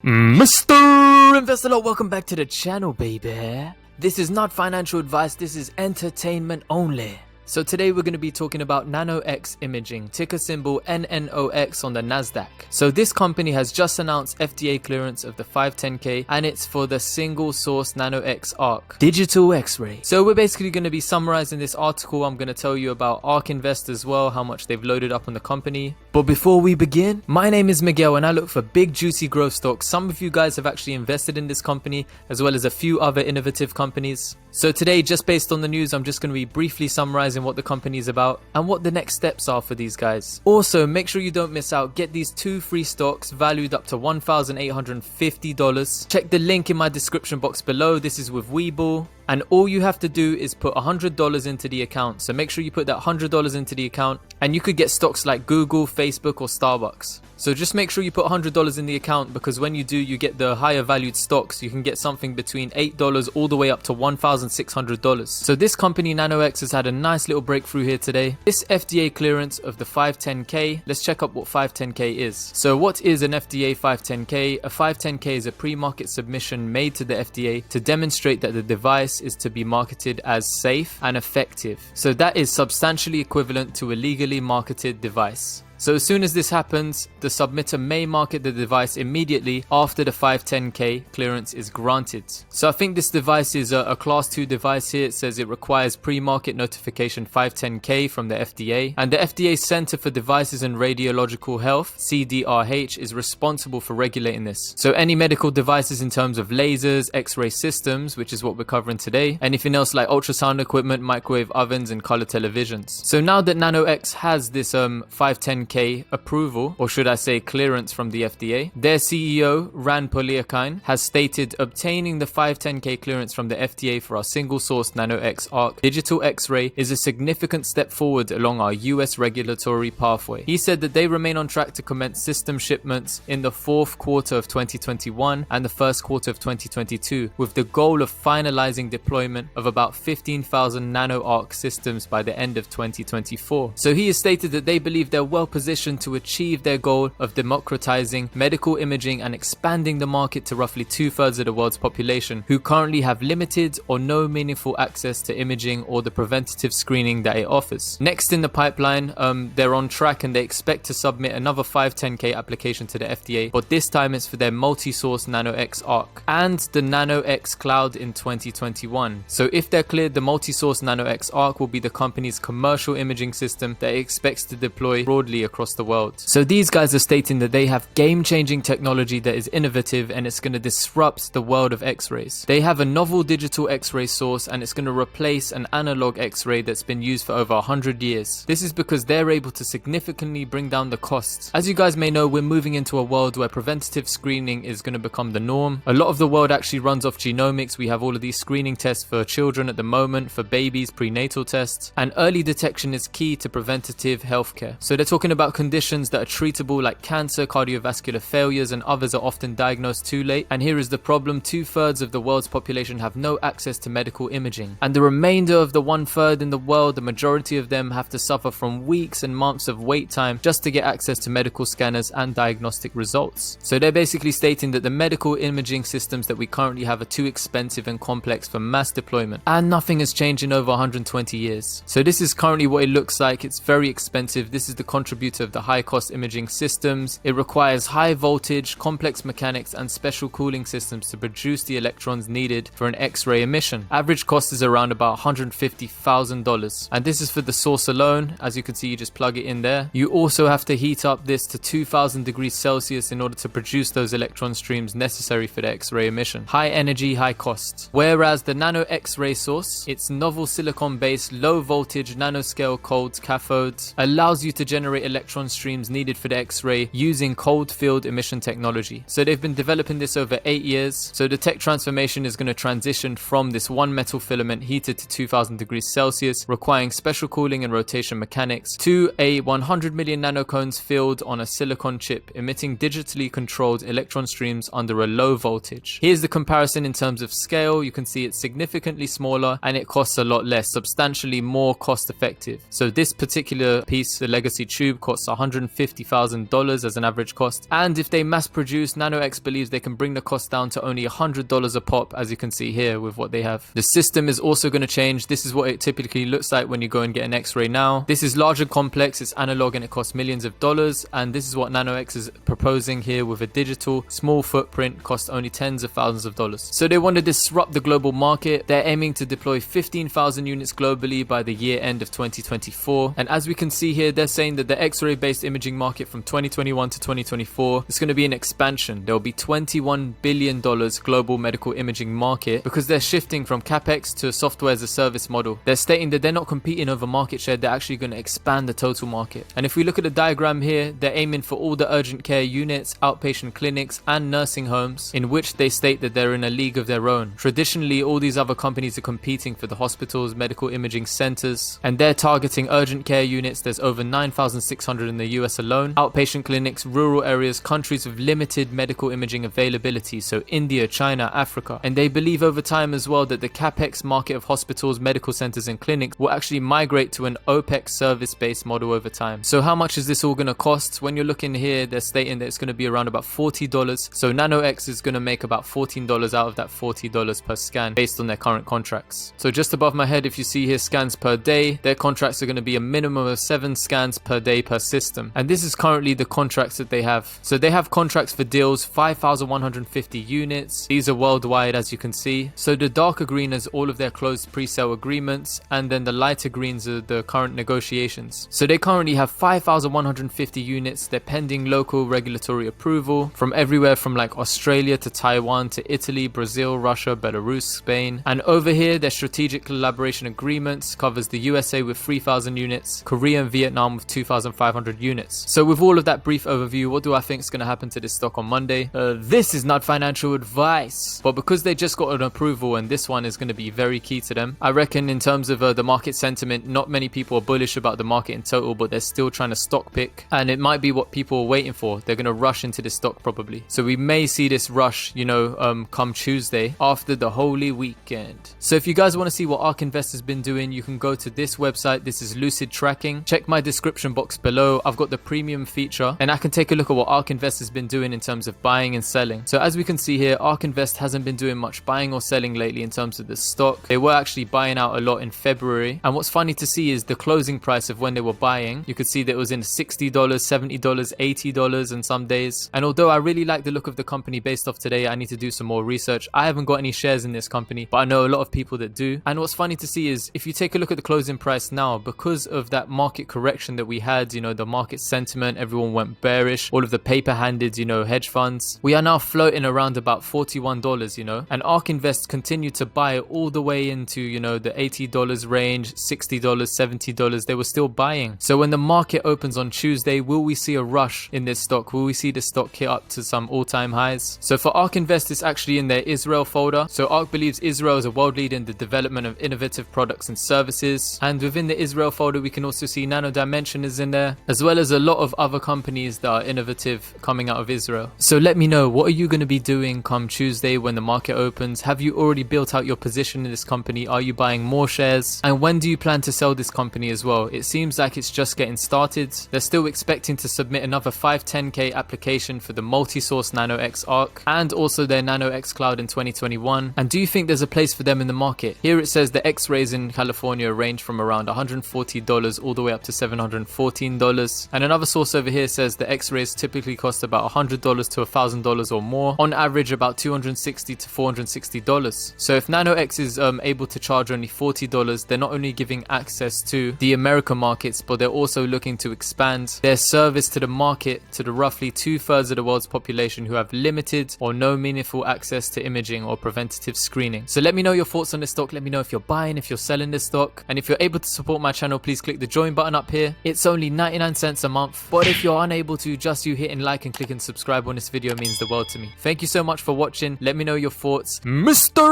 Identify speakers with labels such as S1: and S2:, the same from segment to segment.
S1: Mr. Investor, welcome back to the channel, baby. This is not financial advice, this is entertainment only. So today we're going to be talking about Nano X Imaging, ticker symbol NNOX on the Nasdaq. So this company has just announced FDA clearance of the 510K, and it's for the single source Nano X ARC digital X-ray. So we're basically going to be summarizing this article. I'm going to tell you about ARC Invest as well, how much they've loaded up on the company. But before we begin, my name is Miguel and I look for big juicy growth stocks. Some of you guys have actually invested in this company as well as a few other innovative companies. So today, just based on the news, I'm just going to be briefly summarizing what the company is about and what the next steps are for these guys. Also, make sure you don't miss out. Get these 2 free stocks valued up to $1,850. Check the link in my description box below. This is with Webull. And all you have to do is put $100 into the account. So make sure you put that $100 into the account and you could get stocks like Google, Facebook or Starbucks. So just make sure you put $100 in the account, because when you do, you get the higher valued stocks. You can get something between $8 all the way up to $1,600. So this company NanoX has had a nice little breakthrough here today. This FDA clearance of the 510K. Let's check up what 510K is. So what is an FDA 510K? A 510K is a pre-market submission made to the FDA to demonstrate that the device is to be marketed as safe and effective. So that is substantially equivalent to a legally marketed device. So as soon as this happens, the submitter may market the device immediately after the 510K clearance is granted. So I think this device is a class 2 device here. It says it requires pre-market notification 510K from the FDA. And the FDA Center for Devices and Radiological Health, CDRH, is responsible for regulating this. So any medical devices in terms of lasers, X-ray systems, which is what we're covering today, anything else like ultrasound equipment, microwave ovens and color televisions. So now that NanoX has this 510K approval, or should I say clearance from the FDA, their CEO Ran Poliakine has stated obtaining the 510K clearance from the FDA for our single source Nano X ARC digital X-ray is a significant step forward along our US regulatory pathway. He said that they remain on track to commence system shipments in the 4th quarter of 2021 and the 1st quarter of 2022, with the goal of finalizing deployment of about 15,000 Nano ARC systems by the end of 2024. So he has stated that they believe they're well positioned to achieve their goal of democratizing medical imaging and expanding the market to roughly 2/3 of the world's population who currently have limited or no meaningful access to imaging or the preventative screening that it offers. Next in the pipeline, they're on track and they expect to submit another 510K application to the FDA, but this time it's for their multi-source Nano X ARC and the Nano X Cloud in 2021. So if they're cleared, the multi-source Nano X ARC will be the company's commercial imaging system that it expects to deploy broadly across the world. So these guys are stating that they have game-changing technology that is innovative and it's going to disrupt the world of X-rays. They have a novel digital X-ray source and it's going to replace an analog X-ray that's been used for over 100 years. This is because they're able to significantly bring down the costs. As you guys may know, we're moving into a world where preventative screening is going to become the norm. A lot of the world actually runs off genomics. We have all of these screening tests for children at the moment, for babies, prenatal tests, and early detection is key to preventative healthcare. So they're talking about conditions that are treatable like cancer, cardiovascular failures, and others are often diagnosed too late. And here is the problem: 2/3 of the world's population have no access to medical imaging. And the remainder of the 1/3 in the world, the majority of them have to suffer from weeks and months of wait time just to get access to medical scanners and diagnostic results. So they're basically stating that the medical imaging systems that we currently have are too expensive and complex for mass deployment. And nothing has changed in over 120 years. So this is currently what it looks like. It's very expensive. This is the contributor of the high cost imaging systems. It requires high voltage, complex mechanics and special cooling systems to produce the electrons needed for an X-ray emission. Average cost is around about $150,000, and this is for the source alone. As you can see, you just plug it in there. You also have to heat up this to 2000 degrees Celsius in order to produce those electron streams necessary for the X-ray emission. High energy, high cost. Whereas the Nano X-ray source, its novel silicon based low voltage nanoscale cold cathodes allows you to generate electron streams needed for the X-ray using cold field emission technology. So they've been developing this over 8 years. So the tech transformation is going to transition from this one metal filament heated to 2000 degrees Celsius, requiring special cooling and rotation mechanics, to a 100 million nanocones field on a silicon chip, emitting digitally controlled electron streams under a low voltage. Here's the comparison in terms of scale. You can see it's significantly smaller and it costs a lot less, substantially more cost effective. So this particular piece, the legacy tube, costs $150,000 as an average cost. And if they mass produce, Nano X believes they can bring the cost down to only $100 a pop, as you can see here with what they have. The system is also going to change. This is what it typically looks like when you go and get an Xray now. This is large and complex, it's analog, and it costs millions of dollars. And this is what Nano X is proposing here with a digital, small footprint, cost only tens of thousands of dollars. So they want to disrupt the global market. They're aiming to deploy 15,000 units globally by the year end of 2024. And as we can see here, they're saying that the Xray based imaging market from 2021 to 2024 is going to be an expansion. There will be $21 billion global medical imaging market because they're shifting from capex to software as a service model. They're stating that they're not competing over market share, they're actually going to expand the total market. And if we look at the diagram here, they're aiming for all the urgent care units, outpatient clinics and nursing homes, in which they state that they're in a league of their own. Traditionally, all these other companies are competing for the hospitals, medical imaging centers, and they're targeting urgent care units. There's over 9,600 in the US alone, outpatient clinics, rural areas, countries with limited medical imaging availability, so India, China, Africa. And they believe over time as well that the capex market of hospitals, medical centers and clinics will actually migrate to an OPEX service-based model over time. So how much is this all going to cost? When you're looking here, they're stating that it's going to be around about $40. So Nano X is going to make about $14 out of that $40 per scan based on their current contracts. So just above my head, if you see here scans per day, their contracts are going to be a minimum of 7 scans per day per system. And this is currently the contracts that they have. So they have contracts for deals 5,150 units. These are worldwide, as you can see. So the darker green is all of their closed pre-sale agreements, and then the lighter greens are the current negotiations. So they currently have 5,150 units. They're pending local regulatory approval from everywhere from like Australia to Taiwan to Italy, Brazil, Russia, Belarus, Spain. And over here, their strategic collaboration agreements covers the USA with 3,000 units, Korea and Vietnam with 2,500 units. So with all of that brief overview, what do I think is going to happen to this stock on Monday? This is not financial advice, but because they just got an approval and this one is going to be very key to them, I reckon in terms of the market sentiment, not many people are bullish about the market in total, but they're still trying to stock pick, and it might be what people are waiting for. They're going to rush into this stock probably. So we may see this rush, you know, come Tuesday after the Holy Weekend. So if you guys want to see what ARK Invest has been doing, you can go to this website. This is Lucid Tracking. Check my description box below. I've got the premium feature and I can take a look at what ARK Invest has been doing in terms of buying and selling. So as we can see here, ARK Invest hasn't been doing much buying or selling lately in terms of the stock. They were actually buying out a lot in February, and what's funny to see is the closing price of when they were buying. You could see that it was in $60, $70, $80 and some days. And although I really like the look of the company based off today, I need to do some more research. I haven't got any shares in this company, but I know a lot of people that do. And what's funny to see is if you take a look at the closing price now, because of that market correction that we had, you know, the market sentiment, everyone went bearish, all of the paper-handed, you know, hedge funds, we are now floating around about $41, you know, and ARK Invest continued to buy all the way into, you know, the $80 range, $60, $70. They were still buying. So when the market opens on Tuesday, will we see a rush in this stock? Will we see the stock hit up to some all-time highs? So for ARK Invest, it's actually in their Israel folder. So ARK believes Israel is a world leader in the development of innovative products and services. And within the Israel folder, we can also see Nano Dimension is in there, as well as a lot of other companies that are innovative coming out of Israel. So let me know, what are you going to be doing come Tuesday when the market opens? Have you already built out your position in this company? Are you buying more shares? And when do you plan to sell this company as well? It seems like it's just getting started. They're still expecting to submit another 510k application for the multi-source Nano X Arc and also their Nano X Cloud in 2021. And do you think there's a place for them in the market? Here it says the Xrays in California range from around $140 all the way up to $714. And another source over here says the Xrays typically cost about $100 to $1,000 or more, on average about $260 to $460. So if Nano X is able to charge only $40, they're not only giving access to the American markets, but they're also looking to expand their service to the market to the roughly 2/3 of the world's population who have limited or no meaningful access to imaging or preventative screening. So let me know your thoughts on this stock. Let me know if you're buying, if you're selling this stock, and if you're able to support my channel, please click the join button up here. It's only 99 cents a month, but if you're unable to, just you hitting like and clicking subscribe on this video means the world to me. Thank you so much for watching. Let me know your thoughts. Mr.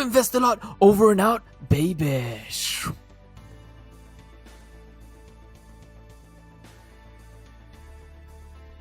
S1: Invest a Lot over and out, baby.